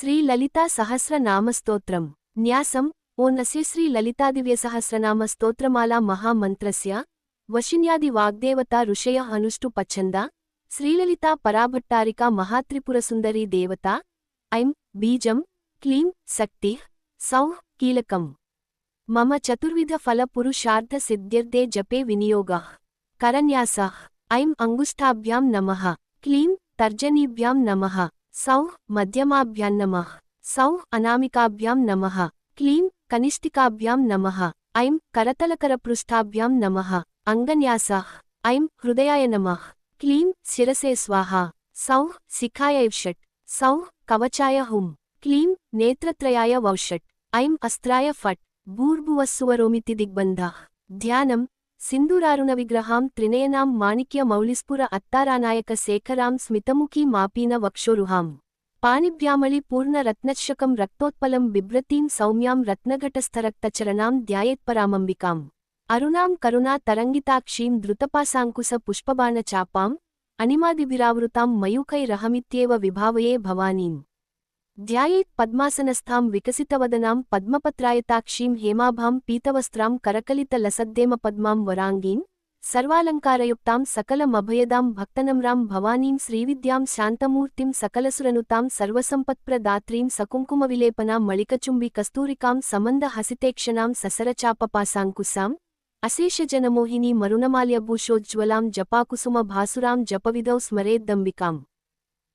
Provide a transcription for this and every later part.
శ్రీ లలితా సహస్రనామస్తోత్రం న్యాసం ఓ నస్య శ్రీ లలితాదివ్యసహస్రనామ స్తోత్రమాలా మహామంత్రస్య వశిన్యాది వాగ్దేవతా ఋషయ అనుష్టు పచ్ఛంద శ్రీలలితా పరాభట్టారికా మహాత్రిపురసుందరీ దేవత ఐం బీజం క్లీం శక్తిః సౌః కీలకం మమ చతుర్విధ ఫల పురుషార్థ సిద్ధ్యర్థే జపే వినియోగః కరన్యాసః ఐం అంగుష్ఠాభ్యాం నమః క్లీం తర్జనీభ్యాం నమః సౌః మధ్యమాభ్యాం నమః సౌః అనామికాభ్యాం నమః క్లీం కనిష్ఠికాభ్యాం నమః ఐం కరతలకరపృష్ఠాభ్యాం నమః అంగన్యాసః ఐం హృదయాయ నమః క్లీం శిరసే స్వాహా సౌః శిఖాయ షట్ సౌః కవచాయ హుం క్లీం నేత్రత్రయాయ వౌషట్ ఐం అస్త్రాయ ఫట్ భూర్భువస్సువరోమితి దిగ్బంధః ధ్యానం సింధూరారుణవిగ్రహాం త్రినయనాం మాణిక్య మౌళిస్ఫుర అత్తారానాయక శేఖరాం స్మితముఖీ మాపీన వక్షోరుహాం పాణిభ్యామళి పూర్ణ రత్నశకం రక్తోత్పలం బిభ్రతీం సౌమ్యాం రత్నఘటస్థరక్తచరణాం ధ్యాయేత్పరామంబికాం అరుణాం కరుణా తరంగితాక్షీం ధృతపాశాంకుశ పుష్పబాణ చాపాం అనిమాదిభిరావృతాం మయూఖైరహమిత్యేవ విభావయే భవానీం ధ్యాయేత్ పద్మాసనస్థాం వికసితవదనాం పద్మపత్రాయతాక్షీం హేమాభాం పీతవస్త్రాం కరకలితలసద్దేమ పద్మాం వరాంగీం సర్వాలంకారయుక్తాం సకలమభయదాం భక్తనమ్రాం భవానీం శ్రీవిద్యాం శాంతమూర్తిం సకలసురనుతాం సర్వసంపత్ప్రదాత్రీం సకుంకుమవిలేపనాం మళికచుంబి కస్తూరికాం సమంద హసితేక్షణాం ససరచాపపాశాంకుశాం అశేషజనమోహినీ మరుణమాల్యభూషోజ్వలాం జపాకుసుమ భాసురాం జపవిదౌ స్మరేద్దంబికాం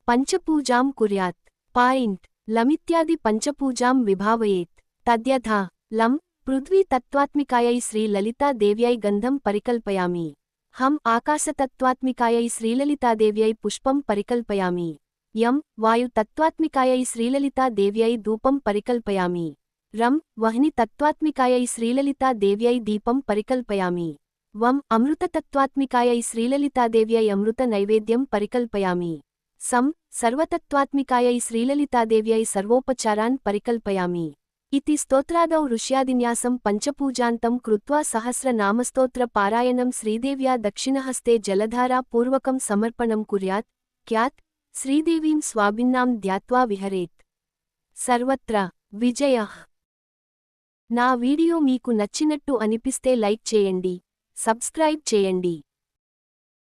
పంచపూజాం కుర్యాత్ పాయింట్ లమిత్యాది పంచపూజాం విభావయేత్ తద్యథా లం పృథ్వీ తత్వాత్మికాయై శ్రీ లలితా దేవ్యై గంధం పరికల్పయామి హం ఆకాశతత్వాత్మికాయై శ్రీలలితాదేవ్యై పుష్పం పరికల్పయామి యం వాయు తత్వాత్మికాయై శ్రీలలితా దేవ్యై ధూపం పరికల్పయామి రం వహ్ని తత్వాత్మికాయై శ్రీలలితా దేవ్యై దీపం పరికల్పయామి వం అమృతతత్వాత్మికాయై శ్రీలలితాదేవ్యై అమృత నైవేద్యం పరికల్పయామి సం సర్వతత్వాత్మికాయై శ్రీలలితాదేవ్యై సర్వోపచారాన్ పరికల్పయామి ఇతి స్తోత్రాదౌ ఋష్యాదిన్యాసం పంచపూజాంతం కృత్వా సహస్రనామస్తోత్ర పారాయణం శ్రీదేవ్యా దక్షిణహస్తే జలధారా పూర్వకం సమర్పణం కుర్యాత్ క్యాత్ శ్రీదేవీం స్వాభిన్నాం ధ్యాత్వా విహరేత్ సర్వత్రా విజయః. నా వీడియో మీకు నచ్చినట్టు అనిపిస్తే లైక్ చేయండి, సబ్స్క్రైబ్ చేయండి.